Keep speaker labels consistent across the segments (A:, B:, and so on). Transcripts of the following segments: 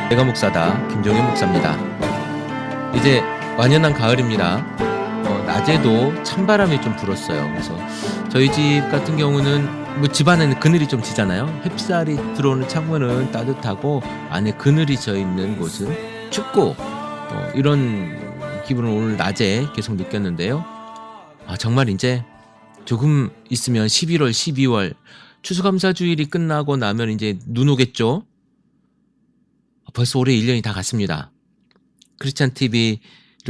A: 내가 목사다 김종현 목사입니다. 이제 완연한 가을입니다. 낮에도 찬바람이 좀 불었어요. 그래서 저희 집 같은 경우는 뭐 집안에는 그늘이 좀 지잖아요. 햇살이 들어오는 창문은 따뜻하고 안에 그늘이 져 있는 곳은 춥고 이런 기분을 오늘 낮에 계속 느꼈는데요. 정말 이제 조금 있으면 11월, 12월 추수감사주일이 끝나고 나면 이제 눈 오겠죠. 벌써 올해 1년이 다 갔습니다. 크리스찬 TV를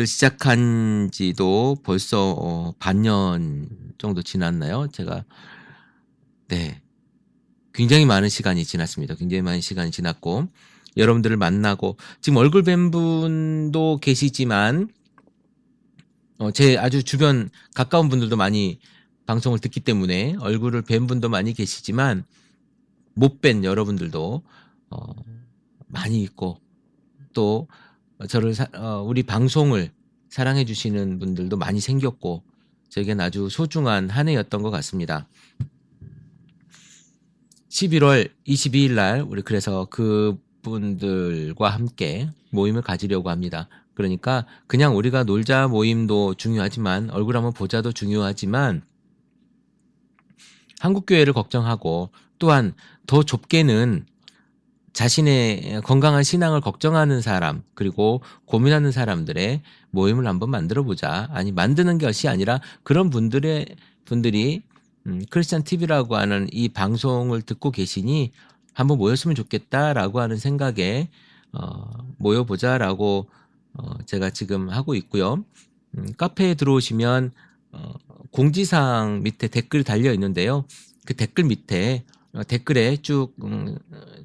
A: 시작한 지도 벌써 반년 정도 지났나요? 제가 굉장히 많은 시간이 지났습니다. 굉장히 많은 시간이 지났고 여러분들을 만나고 지금 얼굴 뵌 분도 계시지만 제 아주 주변 가까운 분들도 많이 방송을 듣기 때문에 얼굴을 뵌 분도 많이 계시지만 못 뵌 여러분들도 많이 있고 또 저를 우리 방송을 사랑해 주시는 분들도 많이 생겼고 저에겐 아주 소중한 한 해였던 것 같습니다. 11월 22일 날 우리 그래서 그분들과 함께 모임을 가지려고 합니다. 그러니까 그냥 우리가 놀자 모임도 중요하지만 얼굴 한번 보자도 중요하지만 한국교회를 걱정하고 또한 더 좁게는 자신의 건강한 신앙을 걱정하는 사람 그리고 고민하는 사람들의 모임을 한번 만들어보자. 아니 만드는 것이 아니라 그런 분들이 크리스찬 TV라고 하는 이 방송을 듣고 계시니 한번 모였으면 좋겠다라고 하는 생각에 모여보자라고 제가 지금 하고 있고요. 카페에 들어오시면 공지사항 밑에 댓글이 달려 있는데요. 그 댓글 밑에 댓글에 쭉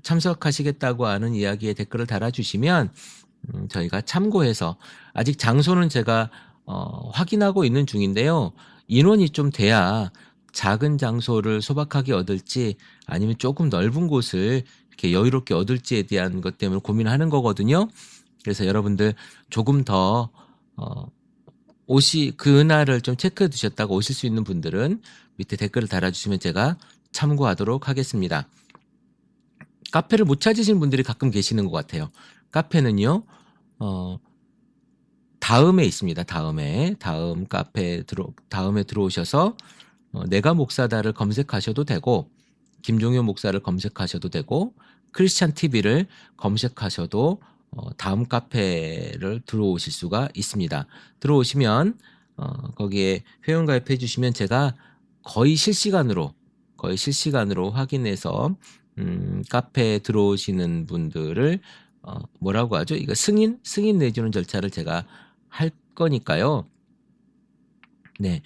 A: 참석하시겠다고 하는 이야기에 댓글을 달아주시면 저희가 참고해서 아직 장소는 제가 확인하고 있는 중인데요. 인원이 좀 돼야 작은 장소를 소박하게 얻을지 아니면 조금 넓은 곳을 이렇게 여유롭게 얻을지에 대한 것 때문에 고민하는 거거든요. 그래서 여러분들 조금 더 그날을 좀 체크해 두셨다가 오실 수 있는 분들은 밑에 댓글을 달아주시면 제가 참고하도록 하겠습니다. 카페를 못 찾으신 분들이 가끔 계시는 것 같아요. 카페는요, 다음에 있습니다. 다음에 들어오셔서 내가 목사다를 검색하셔도 되고 김종현 목사를 검색하셔도 되고 크리스찬 TV를 검색하셔도 다음 카페를 들어오실 수가 있습니다. 들어오시면 거기에 회원가입해 주시면 제가 거의 실시간으로 확인해서 카페에 들어오시는 분들을 뭐라고 하죠? 이거 승인 내주는 절차를 제가 할 거니까요. 네,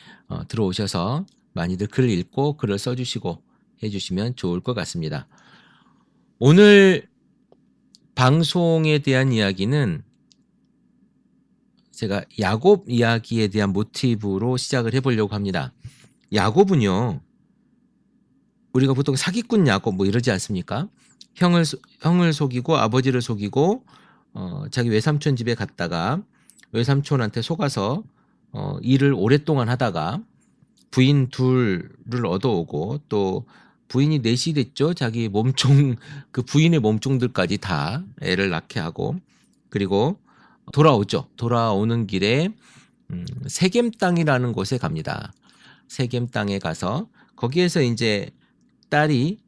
A: 들어오셔서 많이들 글을 읽고 글을 써주시고 해주시면 좋을 것 같습니다. 오늘 방송에 대한 이야기는 제가 야곱 이야기에 대한 모티브로 시작을 해보려고 합니다. 야곱은요, 우리가 보통 사기꾼 야곱 뭐 이러지 않습니까? 형을 속이고 아버지를 속이고 자기 외삼촌 집에 갔다가 외삼촌한테 속아서 일을 오랫동안 하다가 부인 둘을 얻어오고 또 부인이 넷이 됐죠. 자기 몸종 그 부인의 몸종들까지 다 애를 낳게 하고 그리고 돌아오죠. 돌아오는 길에 세겜 땅이라는 곳에 갑니다. 세겜 땅에 가서 거기에서 이제 딸이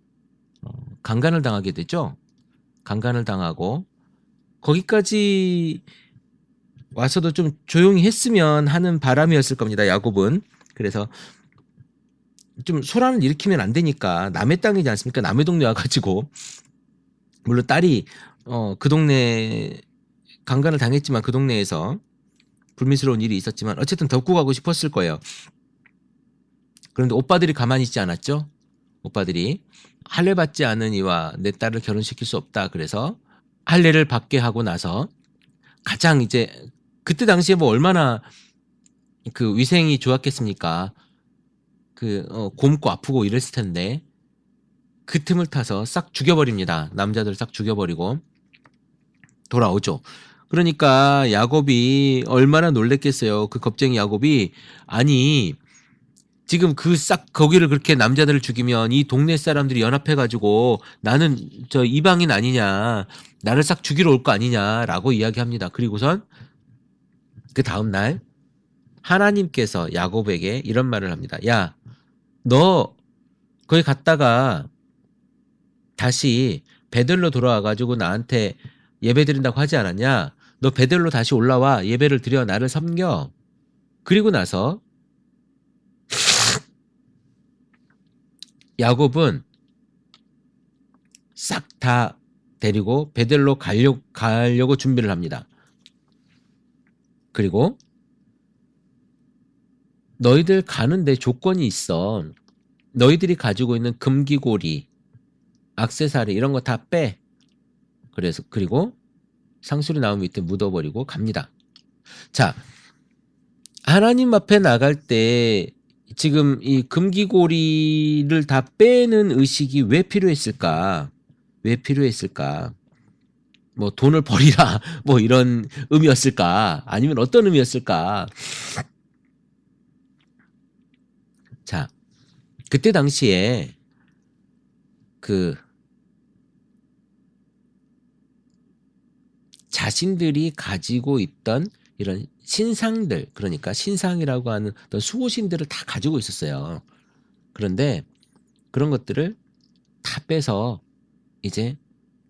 A: 강간을 당하게 되죠. 강간을 당하고 거기까지 와서도 좀 조용히 했으면 하는 바람이었을 겁니다. 야곱은. 그래서 좀 소란을 일으키면 안 되니까 남의 땅이지 않습니까? 남의 동네 와가지고 물론 딸이 그 동네 강간을 당했지만 그 동네에서 불미스러운 일이 있었지만 어쨌든 덮고 가고 싶었을 거예요. 그런데 오빠들이 가만히 있지 않았죠. 오빠들이 할례 받지 않은 이와 내 딸을 결혼시킬 수 없다. 그래서 할례를 받게 하고 나서 가장 이제 그때 당시에 뭐 얼마나 그 위생이 좋았겠습니까? 곰고 아프고 이랬을 텐데 그 틈을 타서 싹 죽여버립니다. 남자들 싹 죽여버리고 돌아오죠. 그러니까 야곱이 얼마나 놀랬겠어요. 그 겁쟁이 야곱이 아니 지금 그 싹 거기를 그렇게 남자들을 죽이면 이 동네 사람들이 연합해가지고 나는 저 이방인 아니냐, 나를 싹 죽이러 올 거 아니냐라고 이야기합니다. 그리고선 그 다음 날 하나님께서 야곱에게 이런 말을 합니다. 야, 너 거기 갔다가 다시 베들로 돌아와가지고 나한테 예배 드린다고 하지 않았냐? 너 베들로 다시 올라와 예배를 드려 나를 섬겨. 그리고 나서 야곱은 싹 다 데리고 베들로 가려고 준비를 합니다. 그리고 너희들 가는데 조건이 있어. 너희들이 가지고 있는 금기고리, 액세서리 이런 거 다 빼. 그리고 상수리 나무 밑에 묻어버리고 갑니다. 자, 하나님 앞에 나갈 때 지금 이 금기고리를 다 빼는 의식이 왜 필요했을까? 왜 필요했을까? 뭐 돈을 버리라 뭐 이런 의미였을까? 아니면 어떤 의미였을까? 자, 그때 당시에 그 자신들이 가지고 있던 이런 신상들, 그러니까 신상이라고 하는 어떤 수호신들을 다 가지고 있었어요. 그런데 그런 것들을 다 빼서 이제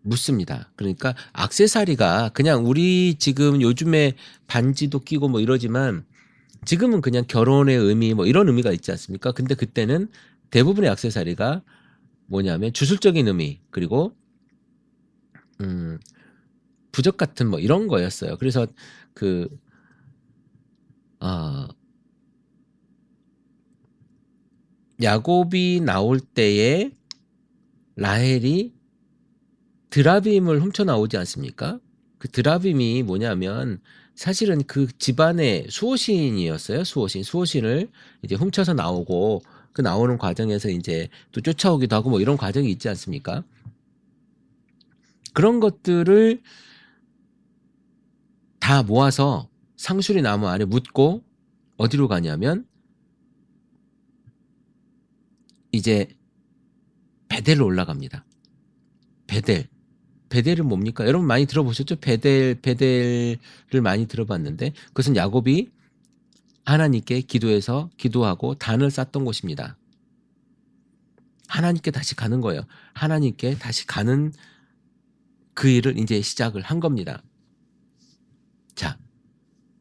A: 묻습니다. 그러니까 액세서리가 그냥 우리 지금 요즘에 반지도 끼고 뭐 이러지만 지금은 그냥 결혼의 의미 뭐 이런 의미가 있지 않습니까? 근데 그때는 대부분의 액세서리가 뭐냐면 주술적인 의미 그리고 부적 같은 뭐 이런 거였어요. 그래서 그 야곱이 나올 때에 라헬이 드라빔을 훔쳐 나오지 않습니까? 그 드라빔이 뭐냐면 사실은 그 집안의 수호신이었어요. 수호신을 이제 훔쳐서 나오고 그 나오는 과정에서 이제 또 쫓아오기도 하고 뭐 이런 과정이 있지 않습니까? 그런 것들을 다 모아서 상수리 나무 안에 묻고 어디로 가냐면 이제 베델로 올라갑니다. 베델은 뭡니까? 여러분 많이 들어보셨죠? 베델을 많이 들어봤는데 그것은 야곱이 하나님께 기도하고 단을 쌓던 곳입니다. 하나님께 다시 가는 거예요. 하나님께 다시 가는 그 일을 이제 시작을 한 겁니다. 자,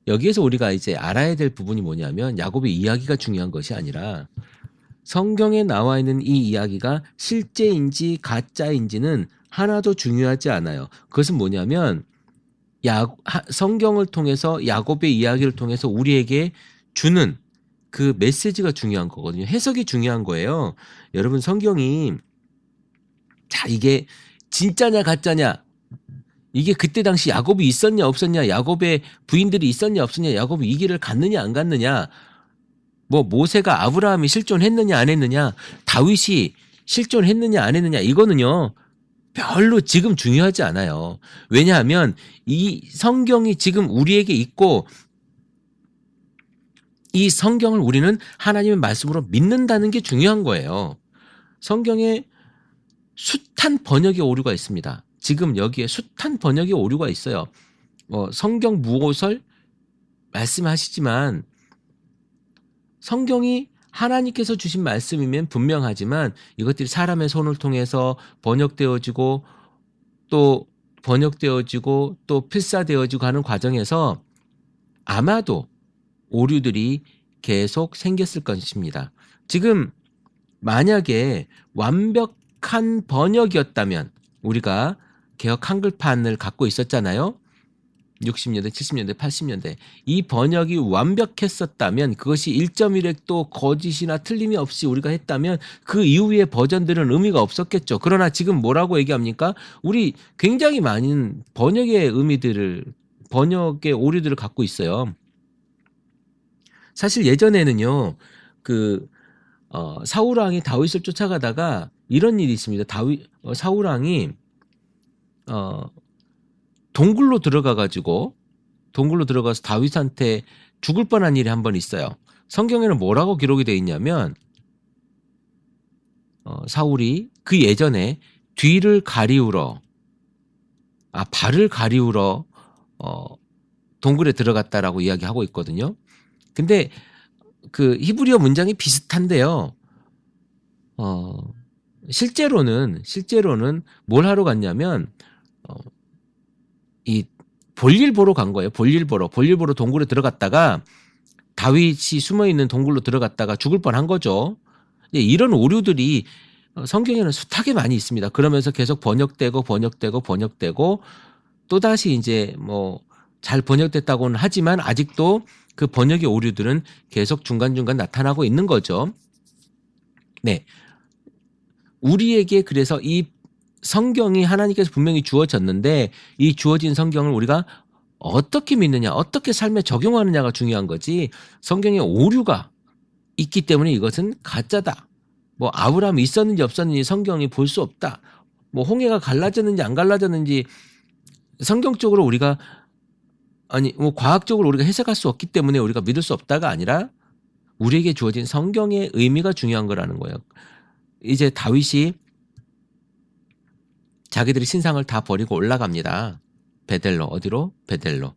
A: 여기에서 우리가 이제 알아야 될 부분이 뭐냐면 야곱의 이야기가 중요한 것이 아니라 성경에 나와 있는 이 이야기가 실제인지 가짜인지는 하나도 중요하지 않아요. 그것은 뭐냐면 성경을 통해서 야곱의 이야기를 통해서 우리에게 주는 그 메시지가 중요한 거거든요. 해석이 중요한 거예요. 여러분 성경이 자 이게 진짜냐 가짜냐 이게 그때 당시 야곱이 있었냐 없었냐 야곱의 부인들이 있었냐 없었냐 야곱이 이 길을 갔느냐 안 갔느냐 뭐 모세가 아브라함이 실존했느냐 안 했느냐 다윗이 실존했느냐 안 했느냐 이거는요 별로 지금 중요하지 않아요. 왜냐하면 이 성경이 지금 우리에게 있고 이 성경을 우리는 하나님의 말씀으로 믿는다는 게 중요한 거예요. 성경에 숱한 번역의 오류가 있습니다. 지금 여기에 숱한 번역의 오류가 있어요. 성경 무호설 말씀하시지만 성경이 하나님께서 주신 말씀이면 분명하지만 이것들이 사람의 손을 통해서 번역되어지고 또 필사되어지고 하는 과정에서 아마도 오류들이 계속 생겼을 것입니다. 지금 만약에 완벽한 번역이었다면 우리가 개역 한글판을 갖고 있었잖아요. 60년대, 70년대, 80년대 이 번역이 완벽했었다면 그것이 1.1획도 거짓이나 틀림이 없이 우리가 했다면 그 이후의 버전들은 의미가 없었겠죠. 그러나 지금 뭐라고 얘기합니까? 우리 굉장히 많은 번역의 오류들을 갖고 있어요. 사실 예전에는요. 사울왕이 다윗을 쫓아가다가 이런 일이 있습니다. 사울왕이 동굴로 들어가서 다윗한테 죽을 뻔한 일이 한 번 있어요. 성경에는 뭐라고 기록이 되어 있냐면 사울이 그 예전에 뒤를 가리우러 발을 가리우러 동굴에 들어갔다라고 이야기하고 있거든요. 근데 그 히브리어 문장이 비슷한데요. 실제로는 뭘 하러 갔냐면 이 볼일 보러 간 거예요. 볼일 보러 동굴에 들어갔다가 다윗이 숨어 있는 동굴로 들어갔다가 죽을 뻔한 거죠. 이런 오류들이 성경에는 숱하게 많이 있습니다. 그러면서 계속 번역되고 또다시 이제 뭐 잘 번역됐다고는 하지만 아직도 그 번역의 오류들은 계속 중간중간 나타나고 있는 거죠. 네. 우리에게 그래서 이 성경이 하나님께서 분명히 주어졌는데 이 주어진 성경을 우리가 어떻게 믿느냐, 어떻게 삶에 적용하느냐가 중요한 거지 성경에 오류가 있기 때문에 이것은 가짜다. 뭐 아브라함이 있었는지 없었는지 성경이 볼 수 없다. 뭐 홍해가 갈라졌는지 안 갈라졌는지 성경적으로 우리가 뭐 과학적으로 우리가 해석할 수 없기 때문에 우리가 믿을 수 없다가 아니라 우리에게 주어진 성경의 의미가 중요한 거라는 거예요. 이제 다윗이 자기들이 신상을 다 버리고 올라갑니다. 베델로. 어디로? 베델로.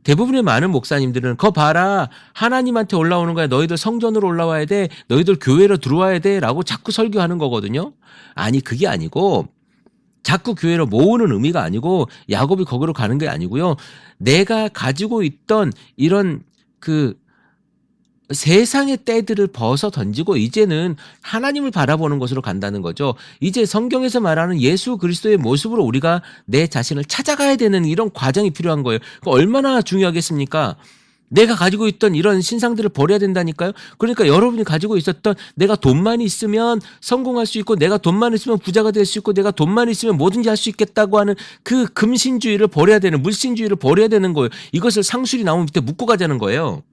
A: 대부분의 많은 목사님들은 거 봐라. 하나님한테 올라오는 거야. 너희들 성전으로 올라와야 돼. 너희들 교회로 들어와야 돼. 라고 자꾸 설교하는 거거든요. 아니 그게 아니고 자꾸 교회로 모으는 의미가 아니고 야곱이 거기로 가는 게 아니고요. 내가 가지고 있던 이런 그 세상의 때들을 벗어 던지고 이제는 하나님을 바라보는 것으로 간다는 거죠. 이제 성경에서 말하는 예수 그리스도의 모습으로 우리가 내 자신을 찾아가야 되는 이런 과정이 필요한 거예요. 얼마나 중요하겠습니까? 내가 가지고 있던 이런 신상들을 버려야 된다니까요. 그러니까 여러분이 가지고 있었던 내가 돈만 있으면 성공할 수 있고 내가 돈만 있으면 부자가 될 수 있고 내가 돈만 있으면 뭐든지 할 수 있겠다고 하는 그 금신주의를 버려야 되는 물신주의를 버려야 되는 거예요. 이것을 상술이 나무 밑에 묶고 가자는 거예요.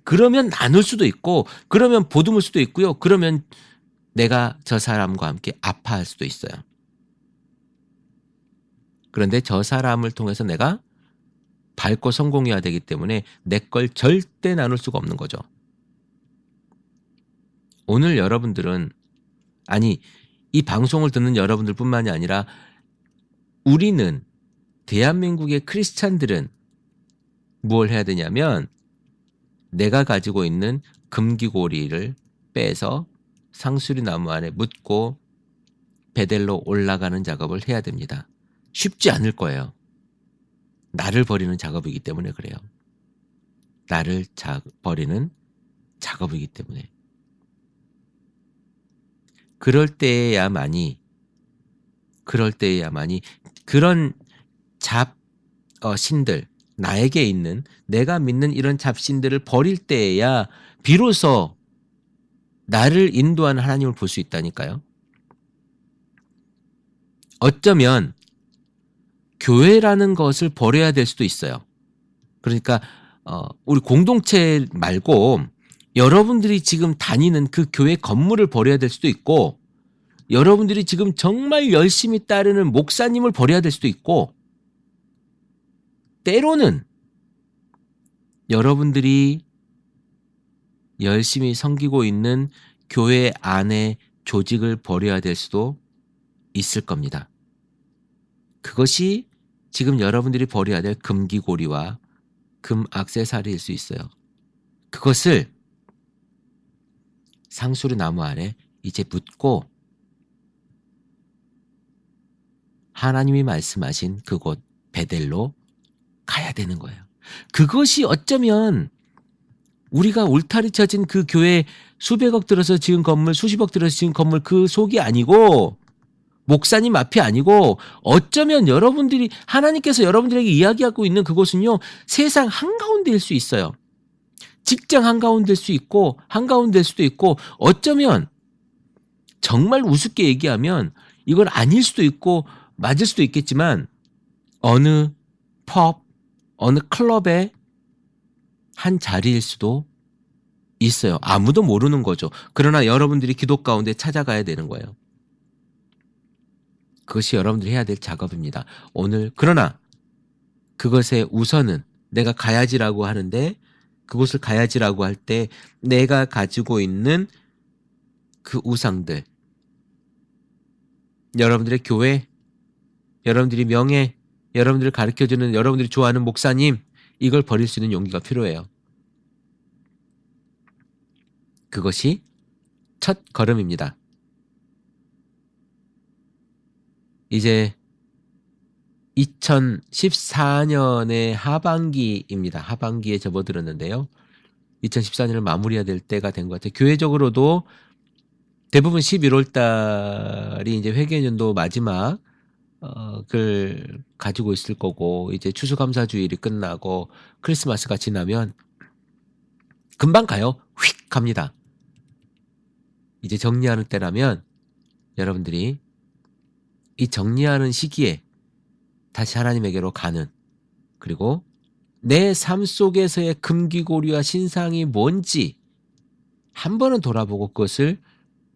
A: 그러면 나눌 수도 있고 그러면 보듬을 수도 있고요. 그러면 내가 저 사람과 함께 아파할 수도 있어요. 그런데 저 사람을 통해서 내가 밝고 성공해야 되기 때문에 내 걸 절대 나눌 수가 없는 거죠. 오늘 여러분들은 이 방송을 듣는 여러분들뿐만이 아니라 우리는 대한민국의 크리스찬들은 무엇을 해야 되냐면 내가 가지고 있는 금기고리를 빼서 상수리 나무 안에 묻고 베델로 올라가는 작업을 해야 됩니다. 쉽지 않을 거예요. 나를 버리는 작업이기 때문에 그래요. 나를 버리는 작업이기 때문에. 그럴 때에야만이 그런 신들, 나에게 있는 내가 믿는 이런 잡신들을 버릴 때에야 비로소 나를 인도하는 하나님을 볼 수 있다니까요. 어쩌면 교회라는 것을 버려야 될 수도 있어요. 그러니까 우리 공동체 말고 여러분들이 지금 다니는 그 교회 건물을 버려야 될 수도 있고 여러분들이 지금 정말 열심히 따르는 목사님을 버려야 될 수도 있고 때로는 여러분들이 열심히 섬기고 있는 교회 안의 조직을 버려야 될 수도 있을 겁니다. 그것이 지금 여러분들이 버려야 될 금기고리와 금 액세서리일 수 있어요. 그것을 상수리 나무 아래 이제 묻고 하나님이 말씀하신 그곳 베델로 가야 되는 거예요. 그것이 어쩌면 우리가 울타리 쳐진 그 교회 수백억 들어서 지은 건물, 수십억 들어서 지은 건물 그 속이 아니고 목사님 앞이 아니고 어쩌면 여러분들이 하나님께서 여러분들에게 이야기하고 있는 그곳은요. 세상 한가운데일 수 있어요. 직장 한가운데일 수 있고 한가운데일 수도 있고 어쩌면 정말 우습게 얘기하면 이건 아닐 수도 있고 맞을 수도 있겠지만 어느 펍, 어느 클럽의 한 자리일 수도 있어요. 아무도 모르는 거죠. 그러나 여러분들이 기도 가운데 찾아가야 되는 거예요. 그것이 여러분들이 해야 될 작업입니다. 오늘 그러나 그것의 우선은 내가 가야지라고 하는데 그곳을 가야지라고 할 때 내가 가지고 있는 그 우상들, 여러분들의 교회, 여러분들이 명예, 여러분들을 가르쳐주는 여러분들이 좋아하는 목사님, 이걸 버릴 수 있는 용기가 필요해요. 그것이 첫 걸음입니다. 이제 2014년의 하반기입니다. 하반기에 접어들었는데요. 2014년을 마무리해야 될 때가 된 것 같아요. 교회적으로도 대부분 11월 달이 이제 회계연도 마지막 을 가지고 있을 거고, 이제 추수감사주일이 끝나고 크리스마스가 지나면 금방 가요. 휙 갑니다. 이제 정리하는 때라면 여러분들이 이 정리하는 시기에 다시 하나님에게로 가는, 그리고 내 삶 속에서의 금기고리와 신상이 뭔지 한 번은 돌아보고 그것을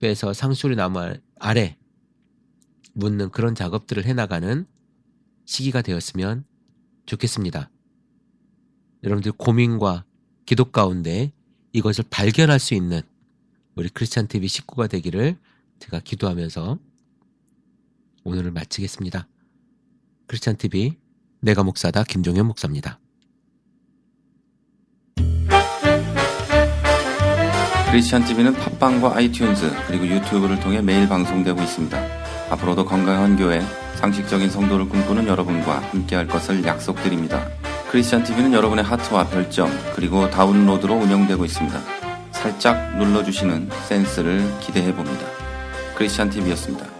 A: 빼서 상수리 나무 아래 묻는 그런 작업들을 해나가는 시기가 되었으면 좋겠습니다. 여러분들 고민과 기도 가운데 이것을 발견할 수 있는 우리 크리스찬TV 식구가 되기를 제가 기도하면서 오늘을 마치겠습니다. 크리스찬TV 내가 목사다 김종현 목사입니다.
B: 크리스찬TV는 팟빵과 아이튠즈 그리고 유튜브를 통해 매일 방송되고 있습니다. 앞으로도 건강한 교회, 상식적인 성도를 꿈꾸는 여러분과 함께할 것을 약속드립니다. 크리스찬TV는 여러분의 하트와 별점 그리고 다운로드로 운영되고 있습니다. 살짝 눌러주시는 센스를 기대해봅니다. 크리스찬TV였습니다.